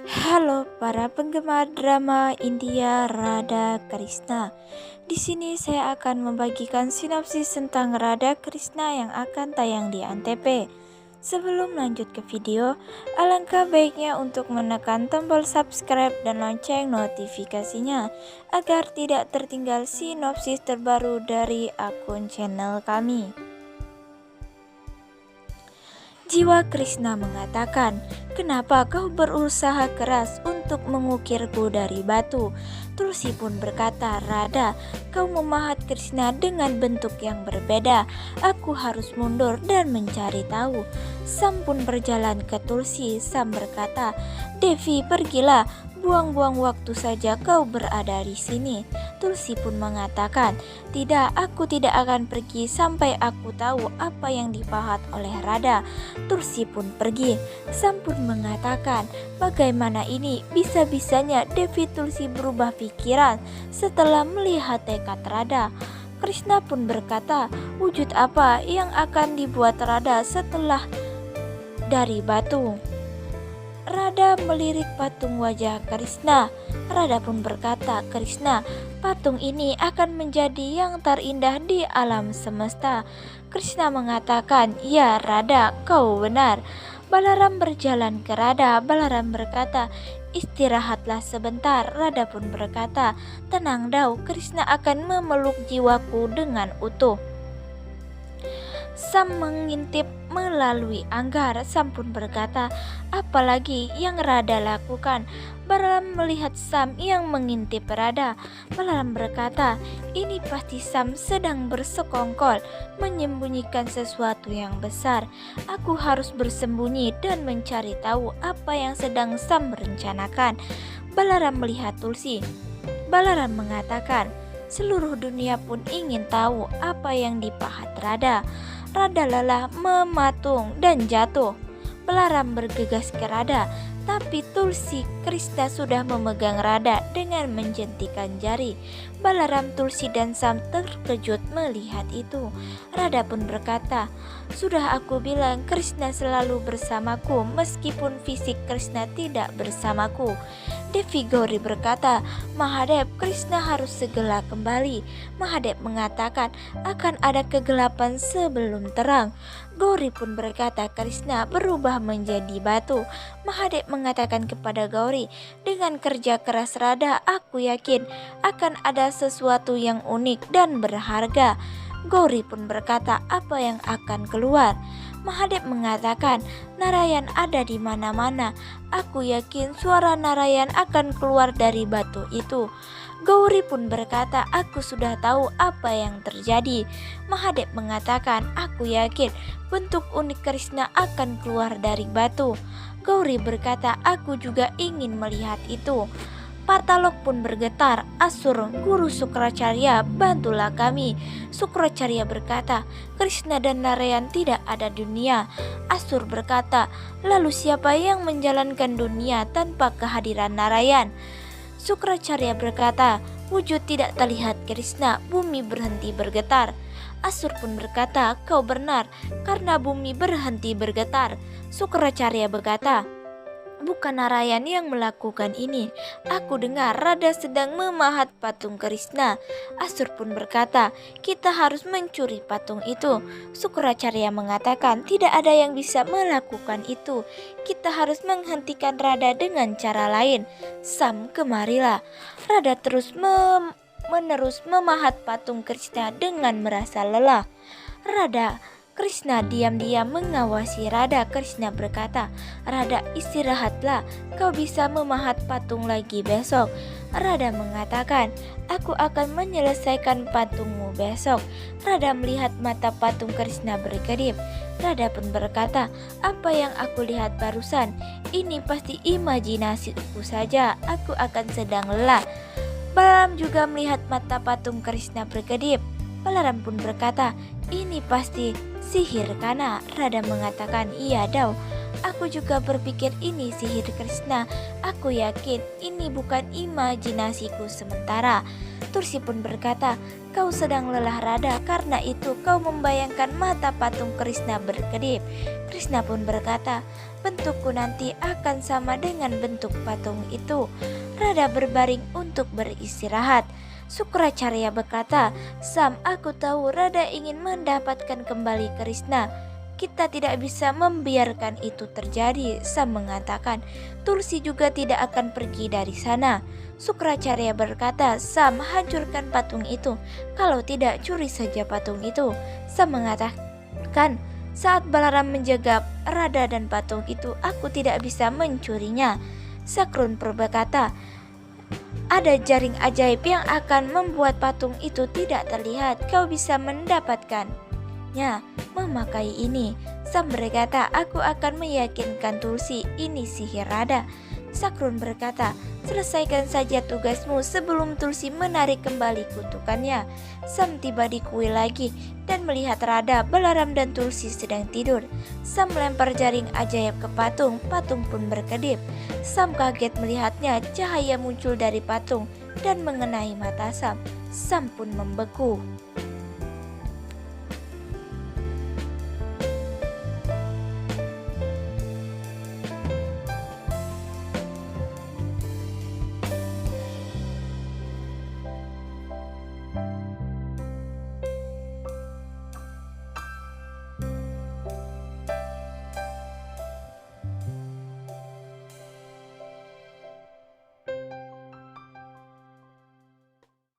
Halo para penggemar drama India Radha Krishna. Di sini saya akan membagikan sinopsis tentang Radha Krishna yang akan tayang di Antv. Sebelum lanjut ke video, alangkah baiknya untuk menekan tombol subscribe dan lonceng notifikasinya agar tidak tertinggal sinopsis terbaru dari akun channel kami. Jiwa Krishna mengatakan, "Kenapa kau berusaha keras untuk mengukirku dari batu?" Tulsi pun berkata, "Radha, kau memahat Krishna dengan bentuk yang berbeda. Aku harus mundur dan mencari tahu." Sam pun berjalan ke Tulsi. Sam berkata, "Devi, pergilah. Buang-buang waktu saja kau berada di sini." Tulsi pun mengatakan, "Tidak, aku tidak akan pergi sampai aku tahu apa yang dipahat oleh Radha." Tulsi pun pergi. Sam pun mengatakan, "Bagaimana ini? Bisa-bisanya Devi Tulsi berubah pikiran setelah melihat tekad Radha." Krishna pun berkata, "Wujud apa yang akan dibuat Radha setelah dari batu?" Radha melirik patung wajah Krishna. Radha pun berkata, "Krishna, patung ini akan menjadi yang terindah di alam semesta." Krishna mengatakan, "Ya Radha, kau benar." Balaram berjalan ke Radha. Balaram berkata, "Istirahatlah sebentar." Radha pun berkata, "Tenang Dau, Krishna akan memeluk jiwaku dengan utuh." Sam mengintip melalui anggar. Sam pun berkata, "Apalagi yang Radha lakukan?" Balaram melihat Sam yang mengintip Radha. Balaram berkata, "Ini pasti Sam sedang bersekongkol, menyembunyikan sesuatu yang besar. Aku harus bersembunyi dan mencari tahu apa yang sedang Sam rencanakan." Balaram melihat Tulsi. Balaram mengatakan, "Seluruh dunia pun ingin tahu apa yang dipahat Radha." Radha lelah mematung dan jatuh. Balaram bergegas ke Radha, tapi Tulsi Krishna sudah memegang Radha dengan menjentikan jari. Balaram, Tulsi dan Sam terkejut melihat itu. Radha pun berkata, "Sudah aku bilang Krishna selalu bersamaku meskipun fisik Krishna tidak bersamaku." Devi Gauri berkata, "Mahadev, Krishna harus segera kembali." Mahadev mengatakan, "Akan ada kegelapan sebelum terang." Gauri pun berkata, "Krishna berubah menjadi batu." Mahadev mengatakan kepada Gauri, "Dengan kerja keras Radha, aku yakin akan ada sesuatu yang unik dan berharga." Gauri pun berkata, "Apa yang akan keluar?" Mahadev mengatakan, "Narayan ada di mana-mana. Aku yakin suara Narayan akan keluar dari batu itu." Gauri pun berkata, "Aku sudah tahu apa yang terjadi." Mahadev mengatakan, "Aku yakin bentuk unik Krishna akan keluar dari batu." Gauri berkata, "Aku juga ingin melihat itu." Patalok pun bergetar. "Asur, Guru Sukracarya, bantulah kami." Sukracarya berkata, "Krishna dan Narayan tidak ada dunia." Asur berkata, "Lalu siapa yang menjalankan dunia tanpa kehadiran Narayan?" Sukracarya berkata, "Wujud tidak terlihat Krishna, bumi berhenti bergetar." Asur pun berkata, "Kau benar, karena bumi berhenti bergetar." Sukracarya berkata, "Bukan Narayan yang melakukan ini. Aku dengar Radha sedang memahat patung Krishna." Asur pun berkata, "Kita harus mencuri patung itu." Sukracarya mengatakan, "Tidak ada yang bisa melakukan itu. Kita harus menghentikan Radha dengan cara lain." "Sam, kemarilah." Radha menerus memahat patung Krishna dengan merasa lelah. Radha Krishna diam-diam mengawasi Radha. Krishna berkata, "Radha, istirahatlah, kau bisa memahat patung lagi besok." Radha mengatakan, "Aku akan menyelesaikan patungmu besok." Radha melihat mata patung Krishna berkedip. Radha pun berkata, "Apa yang aku lihat barusan? Ini pasti imajinasiku saja. Aku akan sedang lelah." Balaram juga melihat mata patung Krishna berkedip. Balaram pun berkata, "Ini pasti sihir Kana." Radha mengatakan, "Iya Dau, aku juga berpikir ini sihir Krishna. Aku yakin ini bukan imajinasiku sementara." Tulsi pun berkata, kau sedang lelah Radha, karena itu kau membayangkan mata patung Krishna berkedip. Krishna pun berkata, bentukku nanti akan sama dengan bentuk patung itu. Radha berbaring untuk beristirahat. Sukracarya berkata, Sam, aku tahu Radha ingin mendapatkan kembali Krishna. Kita tidak bisa membiarkan itu terjadi. Sam mengatakan, Tulsi juga tidak akan pergi dari sana. Sukracarya berkata, Sam, hancurkan patung itu. Kalau tidak, curi saja patung itu. Sam mengatakan, saat Balaram menjaga Radha dan patung itu, aku tidak bisa mencurinya. Sakrun berkata, ada jaring ajaib yang akan membuat patung itu tidak terlihat. Kau bisa mendapatkannya memakai ini. Sam berkata, aku akan meyakinkan Tulsi ini sihir Radha. Sakrun berkata, selesaikan saja tugasmu sebelum Tulsi menarik kembali kutukannya. Sam tiba di kuil lagi dan melihat Radha, Balaram dan Tulsi sedang tidur. Sam melempar jaring ajaib ke patung, patung pun berkedip. Sam kaget melihatnya, cahaya muncul dari patung dan mengenai mata Sam. Sam pun membeku.